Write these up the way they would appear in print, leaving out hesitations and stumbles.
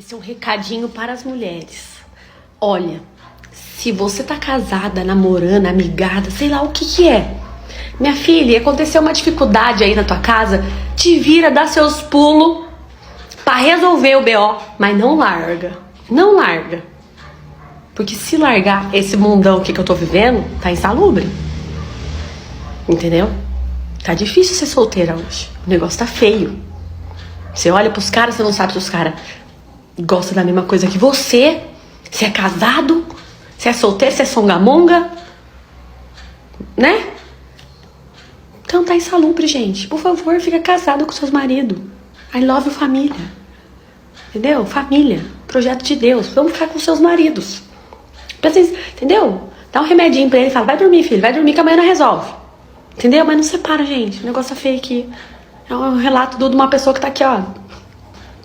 Esse é um recadinho para as mulheres. Olha, se você tá casada, namorando, amigada, sei lá o que é. Minha filha, aconteceu uma dificuldade aí na tua casa, te vira, dá seus pulos pra resolver o BO, mas não larga. Não larga. Porque se largar esse mundão aqui que eu tô vivendo, tá insalubre. Entendeu? Tá difícil ser solteira hoje. O negócio tá feio. Você olha pros caras, você não sabe se os caras gostam da mesma coisa que você. Se é casado, se é solteiro, se é songamonga. Né? Então tá insalubre, gente. Por favor, fica casado com seus maridos. I love família. Entendeu? Família. Projeto de Deus. Vamos ficar com seus maridos. Entendeu? Dá um remedinho pra ele e fala, vai dormir, filho. Vai dormir que amanhã não resolve. Entendeu? Mas não separa, gente. O negócio é feio aqui. É um relato de uma pessoa que tá aqui, ó.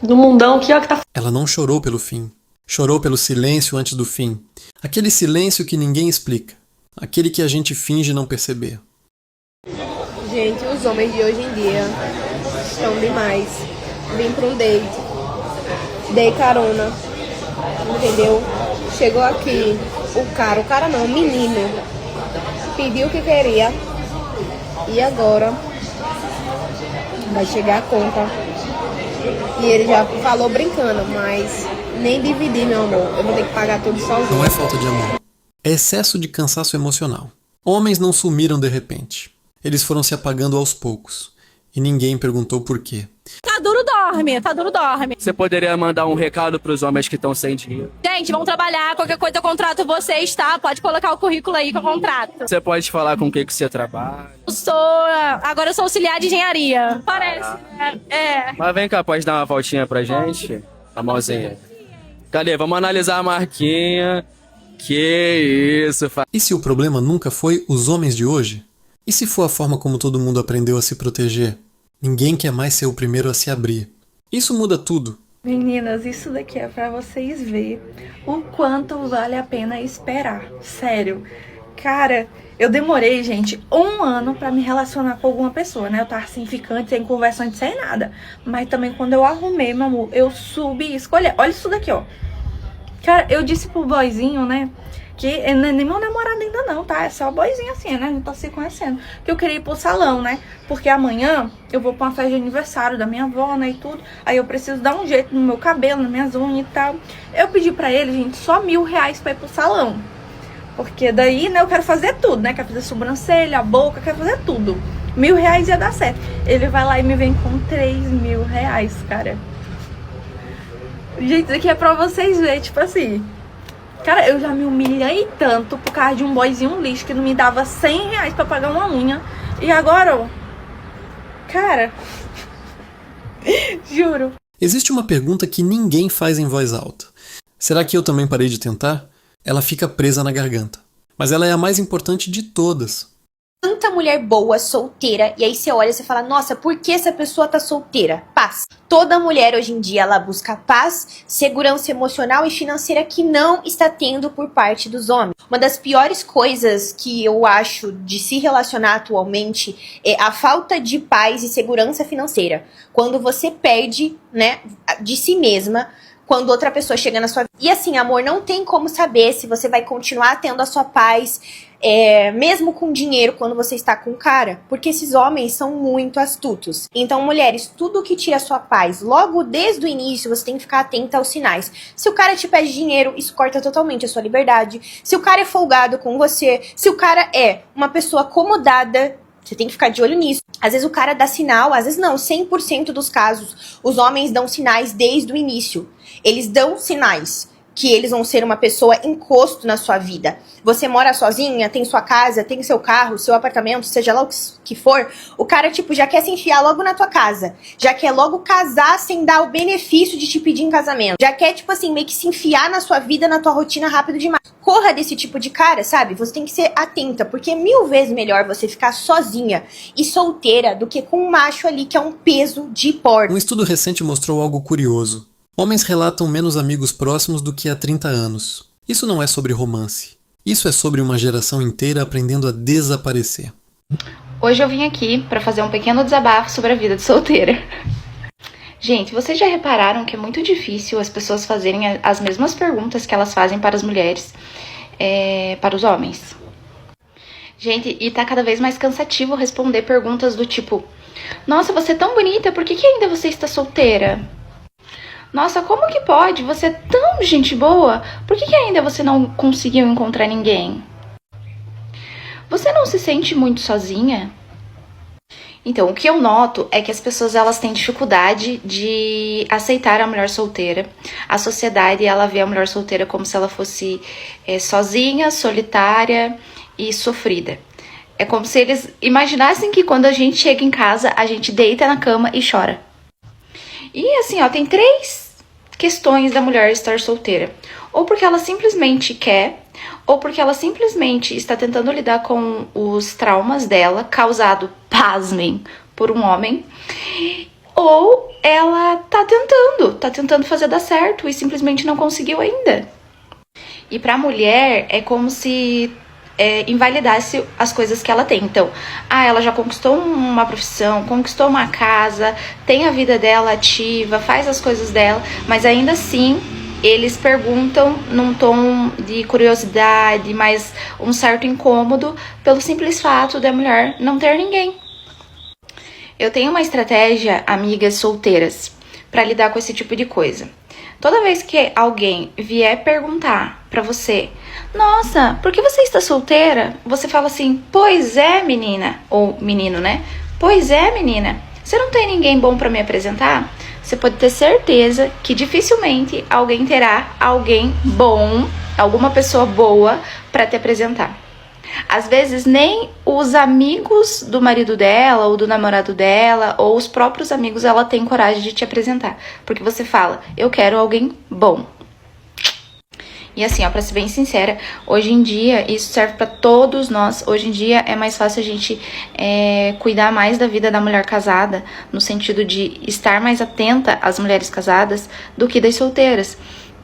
No mundão aqui, ó, que tá... Ela não chorou pelo fim. Chorou pelo silêncio antes do fim. Aquele silêncio que ninguém explica. Aquele que a gente finge não perceber. Gente, os homens de hoje em dia estão demais. Vim pra um date. Dei carona. Entendeu? Chegou aqui o cara não, o menino. Pediu o que queria. E agora vai chegar a conta. E ele já falou brincando, mas nem dividir, meu amor. Eu vou ter que pagar tudo sozinho. Não é falta de amor. É excesso de cansaço emocional. Homens não sumiram de repente. Eles foram se apagando aos poucos. E ninguém perguntou por quê. Tá duro, dorme. Tá duro, dorme. Você poderia mandar um recado pros homens que estão sem dinheiro? Gente, vamos trabalhar. Qualquer coisa eu contrato vocês, tá? Pode colocar o currículo aí que eu contrato. Você pode falar com o que você trabalha? Agora eu sou auxiliar de engenharia. Parece, né? É. Mas vem cá, pode dar uma voltinha pra gente? A mãozinha. Cadê? Vamos analisar a marquinha. Que isso, E se o problema nunca foi os homens de hoje? E se for a forma como todo mundo aprendeu a se proteger? Ninguém quer mais ser o primeiro a se abrir. Isso muda tudo. Meninas, isso daqui é pra vocês verem o quanto vale a pena esperar. Sério. Cara, eu demorei, gente, 1 ano pra me relacionar com alguma pessoa, né? Eu tava sem ficante, sem conversante, sem nada. Mas também quando eu arrumei, meu amor, eu subi e escolhi. Olha isso daqui, ó. Cara, eu disse pro boyzinho, né? Que não é nem meu namorado ainda não, tá? É só boyzinho assim, né? A gente tá se conhecendo. Que eu queria ir pro salão, né? Porque amanhã eu vou pra uma festa de aniversário da minha avó, né? E tudo. Aí eu preciso dar um jeito no meu cabelo, nas minhas unhas e tal. Eu pedi pra ele, gente, só R$1.000 pra ir pro salão. Porque daí, né, eu quero fazer tudo, né? Quero fazer sobrancelha, a boca, quero fazer tudo. R$1.000 ia dar certo. Ele vai lá e me vem com R$3.000, cara. Gente, isso aqui é pra vocês verem, tipo assim... Cara, eu já me humilhei tanto por causa de um boyzinho lixo que não me dava R$100 pra pagar uma unha. E agora, ó... Cara... Juro. Existe uma pergunta que ninguém faz em voz alta. Será que eu também parei de tentar? Ela fica presa na garganta. Mas ela é a mais importante de todas. Tanta mulher boa, solteira, e aí você olha e você fala, nossa, por que essa pessoa tá solteira? Paz. Toda mulher hoje em dia, ela busca paz, segurança emocional e financeira que não está tendo por parte dos homens. Uma das piores coisas que eu acho de se relacionar atualmente é a falta de paz e segurança financeira. Quando você perde, né, de si mesma, quando outra pessoa chega na sua vida. E assim, amor, não tem como saber se você vai continuar tendo a sua paz, mesmo com dinheiro, quando você está com o cara. Porque esses homens são muito astutos. Então, mulheres, tudo que tira a sua paz, logo desde o início, você tem que ficar atenta aos sinais. Se o cara te pede dinheiro, isso corta totalmente a sua liberdade. Se o cara é folgado com você, se o cara é uma pessoa acomodada, você tem que ficar de olho nisso. Às vezes o cara dá sinal, às vezes não. 100% dos casos, os homens dão sinais desde o início. Eles dão sinais que eles vão ser uma pessoa encosto na sua vida. Você mora sozinha, tem sua casa, tem seu carro, seu apartamento, seja lá o que for. O cara, tipo, já quer se enfiar logo na tua casa. Já quer logo casar sem dar o benefício de te pedir em casamento. Já quer, tipo assim, meio que se enfiar na sua vida, na tua rotina rápido demais. Corra desse tipo de cara, sabe? Você tem que ser atenta, porque é 1000 vezes melhor você ficar sozinha e solteira do que com um macho ali que é um peso de porta. Um estudo recente mostrou algo curioso. Homens relatam menos amigos próximos do que há 30 anos. Isso não é sobre romance. Isso é sobre uma geração inteira aprendendo a desaparecer. Hoje eu vim aqui para fazer um pequeno desabafo sobre a vida de solteira. Gente, vocês já repararam que é muito difícil as pessoas fazerem as mesmas perguntas que elas fazem para as mulheres, para os homens? Gente, e tá cada vez mais cansativo responder perguntas do tipo: nossa, você é tão bonita, por que ainda você está solteira? Nossa, como que pode? Você é tão gente boa, por que ainda você não conseguiu encontrar ninguém? Você não se sente muito sozinha? Então, o que eu noto é que as pessoas elas têm dificuldade de aceitar a mulher solteira. A sociedade ela vê a mulher solteira como se ela fosse sozinha, solitária e sofrida. É como se eles imaginassem que quando a gente chega em casa, a gente deita na cama e chora. E assim, ó, tem 3 questões da mulher estar solteira. Ou porque ela simplesmente quer, ou porque ela simplesmente está tentando lidar com os traumas dela, causado, pasmem, por um homem, ou ela tá tentando fazer dar certo e simplesmente não conseguiu ainda. E pra mulher é como se invalidasse as coisas que ela tem. Então, ela já conquistou uma profissão, conquistou uma casa, tem a vida dela ativa, faz as coisas dela, mas ainda assim eles perguntam num tom de curiosidade, mas um certo incômodo pelo simples fato da mulher não ter ninguém. Eu tenho uma estratégia, amigas solteiras, para lidar com esse tipo de coisa. Toda vez que alguém vier perguntar pra você: nossa, por que você está solteira? Você fala assim: pois é, menina, ou menino, né? Pois é, menina, você não tem ninguém bom pra me apresentar? Você pode ter certeza que dificilmente alguém terá alguém bom, alguma pessoa boa pra te apresentar. Às vezes nem os amigos do marido dela ou do namorado dela ou os próprios amigos ela tem coragem de te apresentar, porque você fala: eu quero alguém bom. E assim, ó, pra ser bem sincera, hoje em dia isso serve pra todos nós. Hoje em dia é mais fácil a gente cuidar mais da vida da mulher casada, no sentido de estar mais atenta às mulheres casadas do que das solteiras.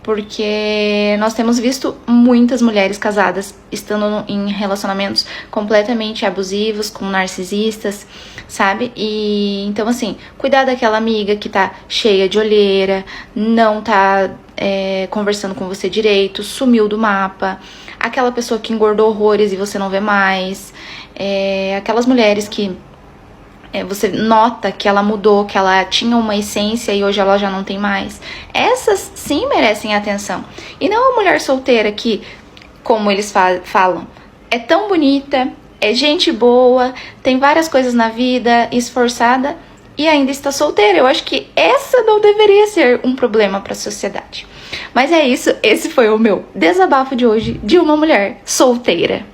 Porque nós temos visto muitas mulheres casadas estando em relacionamentos completamente abusivos, com narcisistas, sabe? E então, assim, cuidar daquela amiga que tá cheia de olheira, não tá conversando com você direito, sumiu do mapa, aquela pessoa que engordou horrores e você não vê mais, aquelas mulheres que você nota que ela mudou, que ela tinha uma essência e hoje ela já não tem mais. Essas sim merecem atenção. E não a mulher solteira que, como eles falam, é tão bonita, é gente boa, tem várias coisas na vida, esforçada e ainda está solteira. Eu acho que essa não deveria ser um problema para a sociedade. Mas é isso, esse foi o meu desabafo de hoje de uma mulher solteira.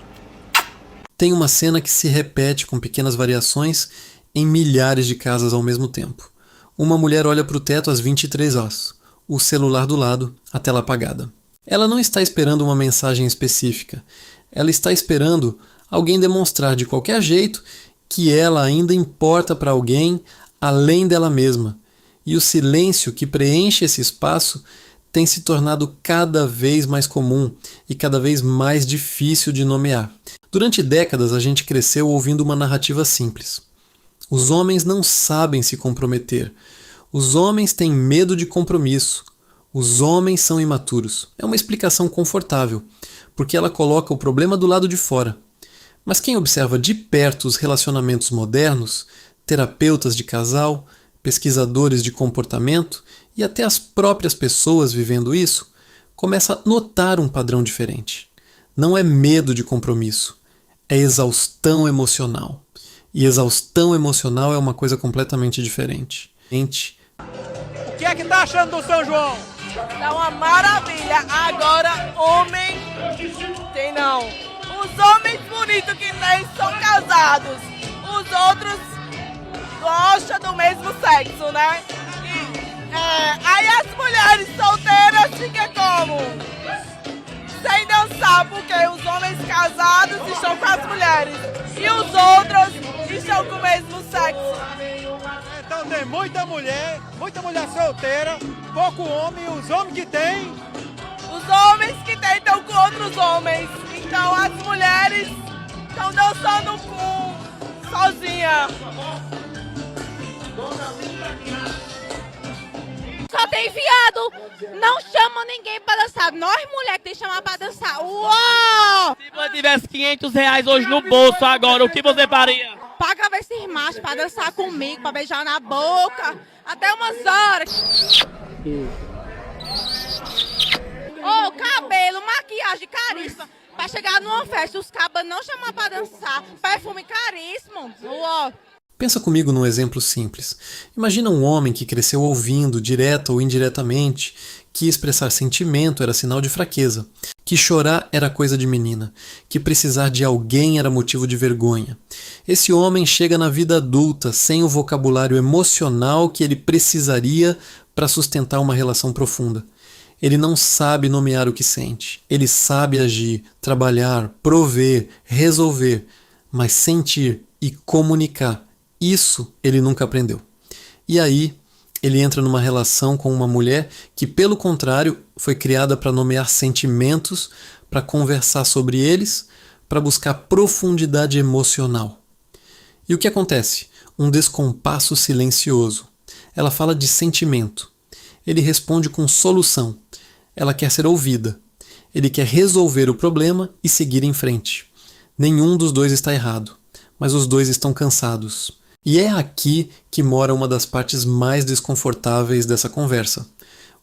Tem uma cena que se repete com pequenas variações em milhares de casas ao mesmo tempo. Uma mulher olha para o teto às 23 horas, o celular do lado, a tela apagada. Ela não está esperando uma mensagem específica. Ela está esperando alguém demonstrar de qualquer jeito que ela ainda importa para alguém além dela mesma. E o silêncio que preenche esse espaço tem se tornado cada vez mais comum e cada vez mais difícil de nomear. Durante décadas a gente cresceu ouvindo uma narrativa simples. Os homens não sabem se comprometer. Os homens têm medo de compromisso. Os homens são imaturos. É uma explicação confortável, porque ela coloca o problema do lado de fora. Mas quem observa de perto os relacionamentos modernos, terapeutas de casal, pesquisadores de comportamento e até as próprias pessoas vivendo isso, começa a notar um padrão diferente. Não é medo de compromisso, é exaustão emocional. E exaustão emocional é uma coisa completamente diferente. O que é que tá achando do São João? Tá uma maravilha. Agora, homem, tem não. Os homens bonitos que tem são casados. Os outros gostam do mesmo sexo, né? Aí as mulheres solteiras ficam como? Sem dançar, porque os homens casados estão com as mulheres. E os outros estão com o mesmo sexo. Então tem muita mulher solteira, pouco homem, e os homens que tem... Os homens que tem estão com outros homens. Então as mulheres estão dançando sozinha. Só tem viado. Não chama ninguém pra dançar. Nós, mulher, que tem que chamar pra dançar. Uou! Se você tivesse R$ 500 hoje no bolso agora, o que você faria? Paga esses machos pra dançar comigo, pra beijar na boca. Até umas horas. Ô, cabelo, maquiagem caríssima. Pra chegar numa festa, os cabas não chamam pra dançar. Perfume caríssimo. Uó. Pensa comigo num exemplo simples. Imagina um homem que cresceu ouvindo, direta ou indiretamente, que expressar sentimento era sinal de fraqueza, que chorar era coisa de menina, que precisar de alguém era motivo de vergonha. Esse homem chega na vida adulta sem o vocabulário emocional que ele precisaria para sustentar uma relação profunda. Ele não sabe nomear o que sente. Ele sabe agir, trabalhar, prover, resolver, mas sentir e comunicar, isso ele nunca aprendeu. E aí, ele entra numa relação com uma mulher que, pelo contrário, foi criada para nomear sentimentos, para conversar sobre eles, para buscar profundidade emocional. E o que acontece? Um descompasso silencioso. Ela fala de sentimento. Ele responde com solução. Ela quer ser ouvida. Ele quer resolver o problema e seguir em frente. Nenhum dos dois está errado, mas os dois estão cansados. E é aqui que mora uma das partes mais desconfortáveis dessa conversa.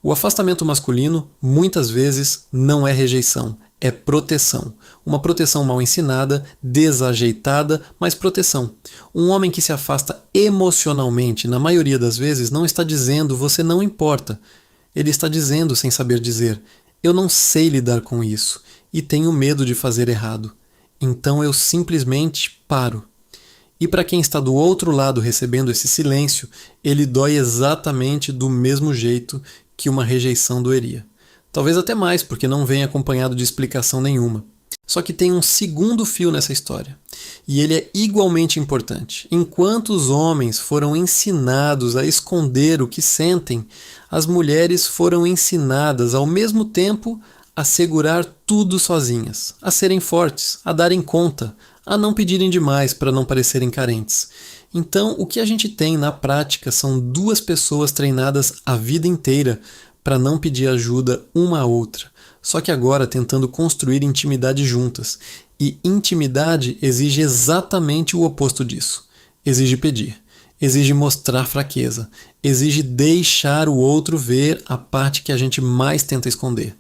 O afastamento masculino, muitas vezes, não é rejeição, é proteção. Uma proteção mal ensinada, desajeitada, mas proteção. Um homem que se afasta emocionalmente, na maioria das vezes, não está dizendo você não importa. Ele está dizendo, sem saber dizer, eu não sei lidar com isso e tenho medo de fazer errado. Então eu simplesmente paro. E para quem está do outro lado recebendo esse silêncio, ele dói exatamente do mesmo jeito que uma rejeição doeria. Talvez até mais, porque não vem acompanhado de explicação nenhuma. Só que tem um segundo fio nessa história. E ele é igualmente importante. Enquanto os homens foram ensinados a esconder o que sentem, as mulheres foram ensinadas ao mesmo tempo a segurar tudo sozinhas, a serem fortes, a darem conta, a não pedirem demais para não parecerem carentes. Então, o que a gente tem na prática são duas pessoas treinadas a vida inteira para não pedir ajuda uma à outra, só que agora tentando construir intimidade juntas. E intimidade exige exatamente o oposto disso. Exige pedir, exige mostrar fraqueza, exige deixar o outro ver a parte que a gente mais tenta esconder.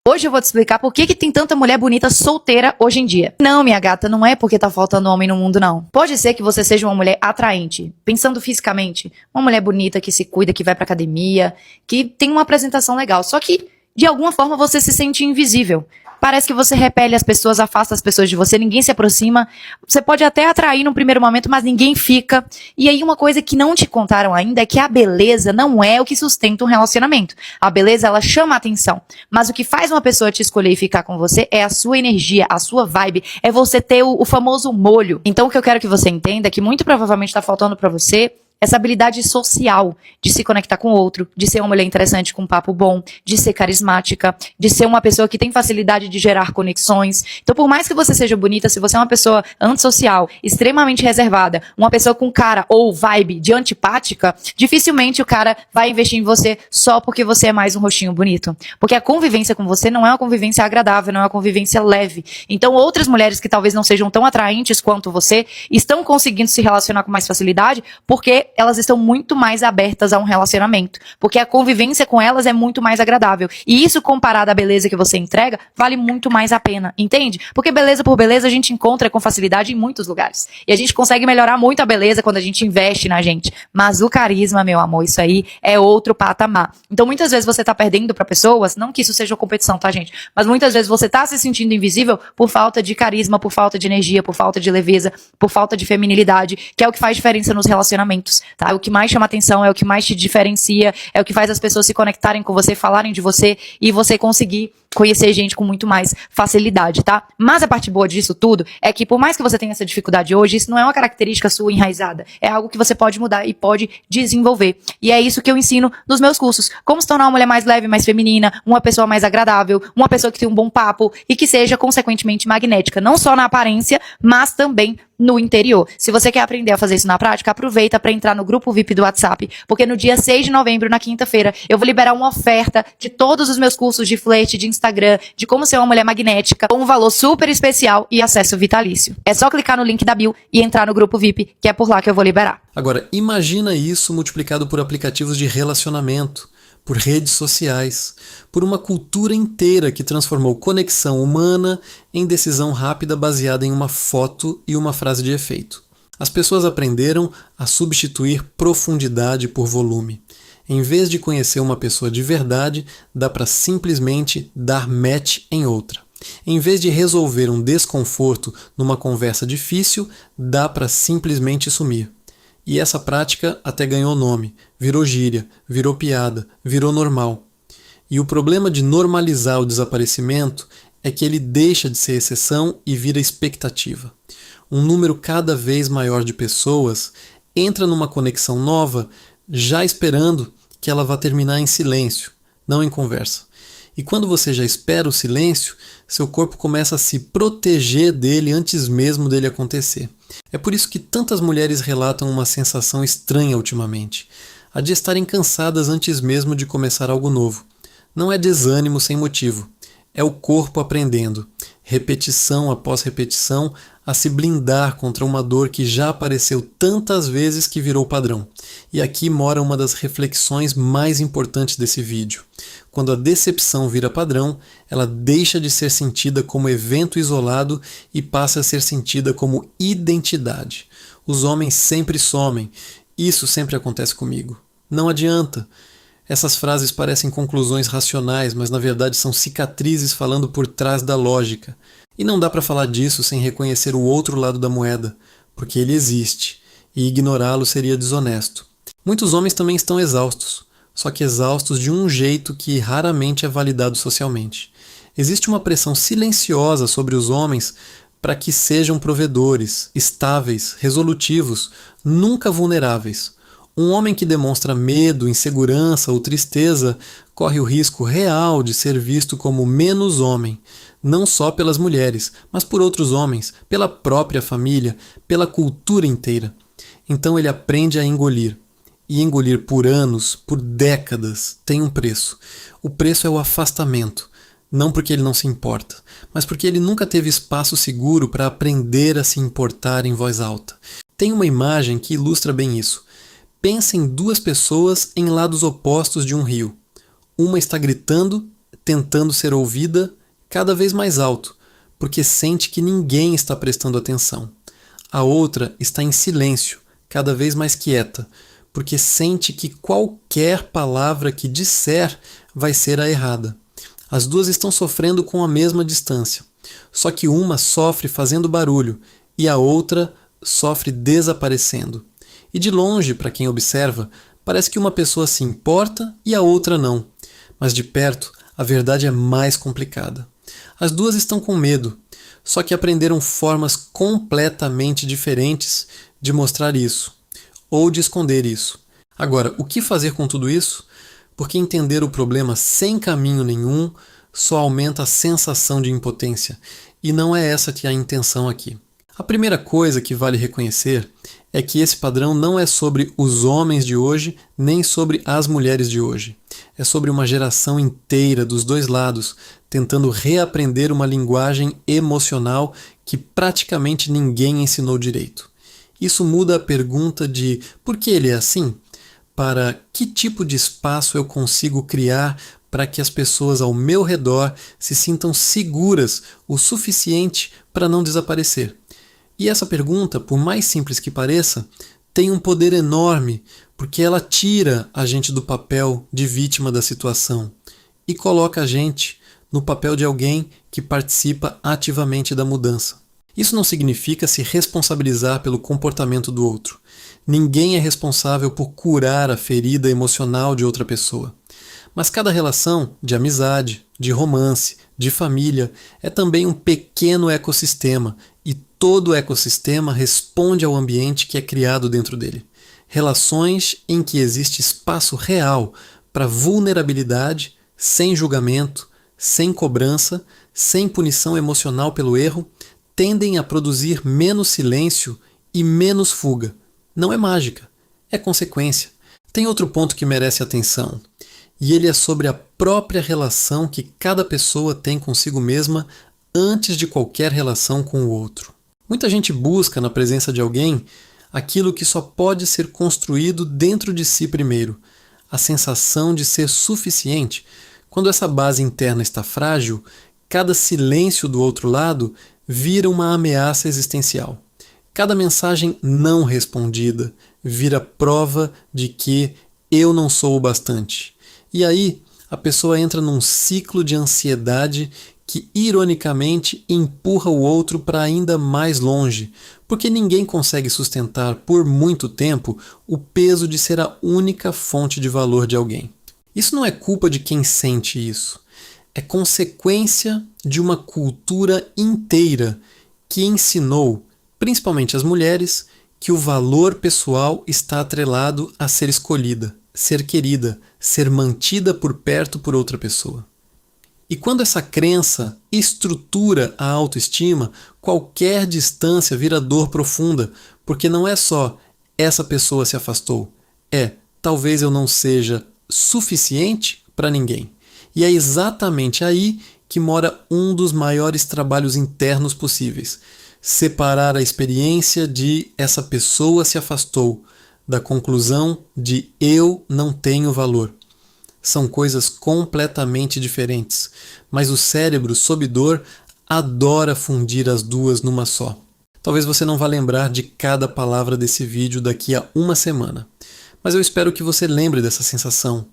Hoje eu vou te explicar por que tem tanta mulher bonita solteira hoje em dia. Não, minha gata, não é porque tá faltando homem no mundo, não. Pode ser que você seja uma mulher atraente, pensando fisicamente. Uma mulher bonita que se cuida, que vai pra academia, que tem uma apresentação legal. Só que, de alguma forma, você se sente invisível. Parece que você repele as pessoas, afasta as pessoas de você, ninguém se aproxima. Você pode até atrair no primeiro momento, mas ninguém fica. E aí uma coisa que não te contaram ainda é que a beleza não é o que sustenta um relacionamento. A beleza, ela chama a atenção. Mas o que faz uma pessoa te escolher e ficar com você é a sua energia, a sua vibe. É você ter o famoso molho. Então o que eu quero que você entenda é que muito provavelmente está faltando para você essa habilidade social de se conectar com o outro, de ser uma mulher interessante com um papo bom, de ser carismática, de ser uma pessoa que tem facilidade de gerar conexões. Então, por mais que você seja bonita, se você é uma pessoa antissocial, extremamente reservada, uma pessoa com cara ou vibe de antipática, dificilmente o cara vai investir em você só porque você é mais um rostinho bonito. Porque a convivência com você não é uma convivência agradável, não é uma convivência leve. Então, outras mulheres que talvez não sejam tão atraentes quanto você, estão conseguindo se relacionar com mais facilidade porque elas estão muito mais abertas a um relacionamento, porque a convivência com elas é muito mais agradável. E isso, comparado à beleza que você entrega, vale muito mais a pena, entende? Porque beleza por beleza a gente encontra com facilidade em muitos lugares. E a gente consegue melhorar muito a beleza quando a gente investe na gente. Mas o carisma, meu amor, isso aí é outro patamar. Então, muitas vezes você tá perdendo pra pessoas, não que isso seja uma competição, tá, gente? Mas muitas vezes você tá se sentindo invisível por falta de carisma, por falta de energia, por falta de leveza, por falta de feminilidade, que é o que faz diferença nos relacionamentos. Tá? O que mais chama atenção, é o que mais te diferencia, é o que faz as pessoas se conectarem com você, falarem de você e você conseguir conhecer gente com muito mais facilidade, tá? Mas a parte boa disso tudo é que por mais que você tenha essa dificuldade hoje, isso não é uma característica sua enraizada. É algo que você pode mudar e pode desenvolver. E é isso que eu ensino nos meus cursos. Como se tornar uma mulher mais leve, mais feminina, uma pessoa mais agradável, uma pessoa que tem um bom papo e que seja, consequentemente, magnética. Não só na aparência, mas também no interior. Se você quer aprender a fazer isso na prática, aproveita para entrar no grupo VIP do WhatsApp, porque no dia 6 de novembro, na quinta-feira, eu vou liberar uma oferta de todos os meus cursos de flerte, de Instagram, de como ser uma mulher magnética, com um valor super especial e acesso vitalício. É só clicar no link da bio e entrar no grupo VIP, que é por lá que eu vou liberar. Agora, imagina isso multiplicado por aplicativos de relacionamento, por redes sociais, por uma cultura inteira que transformou conexão humana em decisão rápida baseada em uma foto e uma frase de efeito. As pessoas aprenderam a substituir profundidade por volume. Em vez de conhecer uma pessoa de verdade, dá para simplesmente dar match em outra. Em vez de resolver um desconforto numa conversa difícil, dá para simplesmente sumir. E essa prática até ganhou nome, virou gíria, virou piada, virou normal. E o problema de normalizar o desaparecimento é que ele deixa de ser exceção e vira expectativa. Um número cada vez maior de pessoas entra numa conexão nova já esperando que ela vá terminar em silêncio, não em conversa. E quando você já espera o silêncio, seu corpo começa a se proteger dele antes mesmo dele acontecer. É por isso que tantas mulheres relatam uma sensação estranha ultimamente, a de estarem cansadas antes mesmo de começar algo novo. Não é desânimo sem motivo, é o corpo aprendendo, repetição após repetição, a se blindar contra uma dor que já apareceu tantas vezes que virou padrão. E aqui mora uma das reflexões mais importantes desse vídeo. Quando a decepção vira padrão, ela deixa de ser sentida como evento isolado e passa a ser sentida como identidade. Os homens sempre somem. Isso sempre acontece comigo. Não adianta. Essas frases parecem conclusões racionais, mas na verdade são cicatrizes falando por trás da lógica. E não dá para falar disso sem reconhecer o outro lado da moeda, porque ele existe, e ignorá-lo seria desonesto. Muitos homens também estão exaustos, só que exaustos de um jeito que raramente é validado socialmente. Existe uma pressão silenciosa sobre os homens para que sejam provedores, estáveis, resolutivos, nunca vulneráveis. Um homem que demonstra medo, insegurança ou tristeza corre o risco real de ser visto como menos homem, não só pelas mulheres, mas por outros homens, pela própria família, pela cultura inteira. Então ele aprende a engolir. E engolir por anos, por décadas, tem um preço. O preço é o afastamento. Não porque ele não se importa, mas porque ele nunca teve espaço seguro para aprender a se importar em voz alta. Tem uma imagem que ilustra bem isso. Pensa em duas pessoas em lados opostos de um rio. Uma está gritando, tentando ser ouvida cada vez mais alto, porque sente que ninguém está prestando atenção. A outra está em silêncio, cada vez mais quieta, porque sente que qualquer palavra que disser vai ser a errada. As duas estão sofrendo com a mesma distância, só que uma sofre fazendo barulho e a outra sofre desaparecendo. E de longe, para quem observa, parece que uma pessoa se importa e a outra não. Mas de perto, a verdade é mais complicada. As duas estão com medo, só que aprenderam formas completamente diferentes de mostrar isso, ou de esconder isso. Agora, o que fazer com tudo isso? Porque entender o problema sem caminho nenhum só aumenta a sensação de impotência, e não é essa que é a intenção aqui. A primeira coisa que vale reconhecer é que esse padrão não é sobre os homens de hoje, nem sobre as mulheres de hoje. É sobre uma geração inteira dos dois lados, tentando reaprender uma linguagem emocional que praticamente ninguém ensinou direito. Isso muda a pergunta de por que ele é assim? Para que tipo de espaço eu consigo criar para que as pessoas ao meu redor se sintam seguras o suficiente para não desaparecer? E essa pergunta, por mais simples que pareça, tem um poder enorme, porque ela tira a gente do papel de vítima da situação e coloca a gente no papel de alguém que participa ativamente da mudança. Isso não significa se responsabilizar pelo comportamento do outro. Ninguém é responsável por curar a ferida emocional de outra pessoa. Mas cada relação, de amizade, de romance, de família, é também um pequeno ecossistema e todo ecossistema responde ao ambiente que é criado dentro dele. Relações em que existe espaço real para vulnerabilidade, sem julgamento, sem cobrança, sem punição emocional pelo erro, tendem a produzir menos silêncio e menos fuga. Não é mágica, é consequência. Tem outro ponto que merece atenção, e ele é sobre a própria relação que cada pessoa tem consigo mesma antes de qualquer relação com o outro. Muita gente busca na presença de alguém aquilo que só pode ser construído dentro de si primeiro, a sensação de ser suficiente. Quando essa base interna está frágil, cada silêncio do outro lado vira uma ameaça existencial. Cada mensagem não respondida vira prova de que eu não sou o bastante. E aí, a pessoa entra num ciclo de ansiedade que, ironicamente, empurra o outro para ainda mais longe, porque ninguém consegue sustentar por muito tempo o peso de ser a única fonte de valor de alguém. Isso não é culpa de quem sente isso. É consequência de uma cultura inteira que ensinou, principalmente as mulheres, que o valor pessoal está atrelado a ser escolhida, ser querida, ser mantida por perto por outra pessoa. E quando essa crença estrutura a autoestima, qualquer distância vira dor profunda, porque não é só essa pessoa se afastou, talvez eu não seja suficiente para ninguém. E é exatamente aí que mora um dos maiores trabalhos internos possíveis. Separar a experiência de essa pessoa se afastou da conclusão de eu não tenho valor. São coisas completamente diferentes, mas o cérebro, sob dor, adora fundir as duas numa só. Talvez você não vá lembrar de cada palavra desse vídeo daqui a uma semana, mas eu espero que você lembre dessa sensação,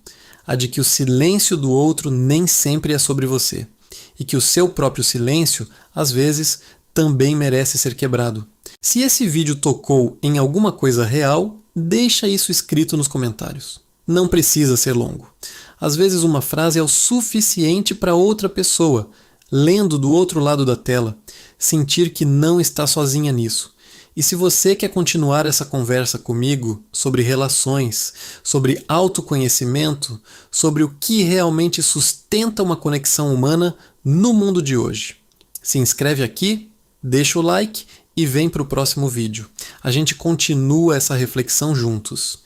a de que o silêncio do outro nem sempre é sobre você, e que o seu próprio silêncio, às vezes, também merece ser quebrado. Se esse vídeo tocou em alguma coisa real, deixa isso escrito nos comentários. Não precisa ser longo. Às vezes uma frase é o suficiente para outra pessoa, lendo do outro lado da tela, sentir que não está sozinha nisso. E se você quer continuar essa conversa comigo sobre relações, sobre autoconhecimento, sobre o que realmente sustenta uma conexão humana no mundo de hoje, se inscreve aqui, deixa o like e vem para o próximo vídeo. A gente continua essa reflexão juntos.